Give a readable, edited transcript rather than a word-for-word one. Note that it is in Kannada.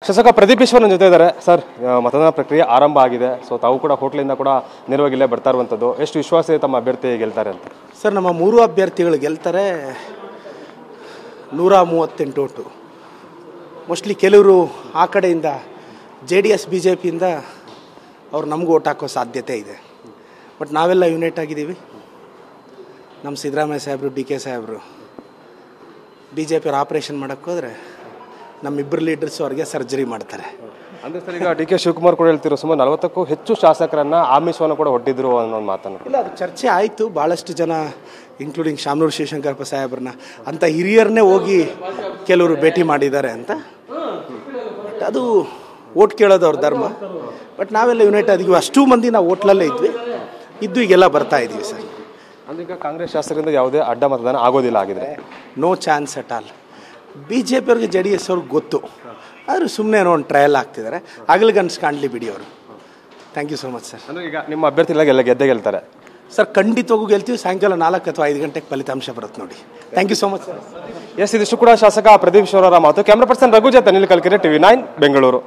ಶಾಸಕ ಪ್ರದೀಪ್ ಈಶ್ವರ್ ನನ್ನ ಜೊತೆ ಇದ್ದಾರೆ. ಸರ್, ಮತದಾನ ಪ್ರಕ್ರಿಯೆ ಆರಂಭ ಆಗಿದೆ. ಸೊ ತಾವು ಕೂಡ ಹೋಟ್ಲಿಂದ ಕೂಡ ನೇರವಾಗಿ ಬರ್ತಾ ಇರುವಂಥದ್ದು. ಎಷ್ಟು ವಿಶ್ವಾಸ ಇದೆ ತಮ್ಮ ಅಭ್ಯರ್ಥಿ ಗೆಲ್ತಾರೆ ಅಂತ? ಸರ್, ನಮ್ಮ 3 ಅಭ್ಯರ್ಥಿಗಳು ಗೆಲ್ತಾರೆ. 138 ಓಟು. ಮೋಸ್ಟ್ಲಿ ಕೆಲವರು ಆ ಕಡೆಯಿಂದ JDS BJPಯಿಂದ ಅವ್ರು ನಮಗೂ ಓಟ್ ಹಾಕೋ ಸಾಧ್ಯತೆ ಇದೆ. ಬಟ್ ನಾವೆಲ್ಲ ಯುನೈಟ್ ಆಗಿದ್ದೀವಿ. ನಮ್ಮ ಸಿದ್ದರಾಮಯ್ಯ ಸಾಹೇಬರು, DK ಸಾಹೇಬರು BJP ಅವ್ರು ಆಪ್ರೇಷನ್ ಮಾಡೋಕ್ಕೋದ್ರೆ ನಮ್ಮಿಬ್ಬರು ಲೀಡರ್ಸು ಅವ್ರಿಗೆ ಸರ್ಜರಿ ಮಾಡ್ತಾರೆ. ಅಂದರೆ ಸರ್, ಈಗ DK ಶಿವಕುಮಾರ್ ಕೂಡ ಹೇಳ್ತಿರೋ ಸುಮಾರು 40ಕ್ಕೂ ಹೆಚ್ಚು ಶಾಸಕರನ್ನು ಆಮಿಷವನ್ನು ಕೂಡ ಹೊಟ್ಟಿದ್ರು ಅನ್ನೋ ಒಂದು ಮಾತನ್ನು. ಇಲ್ಲ, ಅದು ಚರ್ಚೆ ಆಯಿತು. ಭಾಳಷ್ಟು ಜನ ಇನ್ಕ್ಲೂಡಿಂಗ್ ಶಾಮನೂರು ಶಿವಶಂಕರಪ್ಪ ಸಾಹೇಬ್ರನ್ನ ಅಂಥ ಹಿರಿಯರನ್ನೇ ಹೋಗಿ ಕೆಲವರು ಭೇಟಿ ಮಾಡಿದ್ದಾರೆ ಅಂತ. ಬಟ್ ಅದು ಓಟ್ ಕೇಳೋದು ಅವ್ರ ಧರ್ಮ. ಬಟ್ ನಾವೆಲ್ಲ ಯುನೈಟ್ ಆಗಿದ್ವಿ. ಅಷ್ಟೂ ಮಂದಿ ನಾವು ಓಟ್ಲಲ್ಲೇ ಇದ್ವಿ. ಈಗೆಲ್ಲ ಬರ್ತಾ ಇದ್ದೀವಿ ಸರ್. ಅಂದ್ರೆ ಈಗ ಕಾಂಗ್ರೆಸ್ ಶಾಸಕರಿಂದ ಯಾವುದೇ ಅಡ್ಡ ಮತದಾನ ಆಗೋದಿಲ್ಲ ಆಗಿದ್ರೆ? No chance at all. BJP ಅವ್ರಿಗೆ JDS ಅವ್ರಿಗೆ ಗೊತ್ತು. ಆದರೂ ಸುಮ್ಮನೆ ಏನೋ ಒಂದು ಟ್ರಯಲ್ ಆಗ್ತಿದ್ದಾರೆ. ಆಗಲಿಗನ್ಸ್ ಕಾಣಲಿ ಬಿಡಿ ಅವರು. Thank you so much sir. ಅಂದರೆ ಈಗ ನಿಮ್ಮ ಅಭ್ಯರ್ಥಿ ಎಲ್ಲ ಗೆದ್ದೇ ಗೆಲ್ತಾರೆ ಸರ್? ಖಂಡಿತವಾಗೂ ಗೆಲ್ತೀವಿ. ಸಾಯಂಕಾಲ 4 ಅಥವಾ 5 ಗಂಟೆಗೆ ಫಲಿತಾಂಶ ಬರುತ್ತೆ ನೋಡಿ. Thank you so much sir. Yes, ಇದಿಷ್ಟು ಕೂಡ ಶಾಸಕ ಪ್ರದೀಪ್ ಈಶ್ವರ್ ಅವರ ಮಾತು. ಕ್ಯಾಮ್ರಾ ಪರ್ಸನ್ ರಘು ಜೊತೆ ಅನಿಲ್ ಕಲ್ಕೆರೆ, TV9 ಬೆಂಗಳೂರು.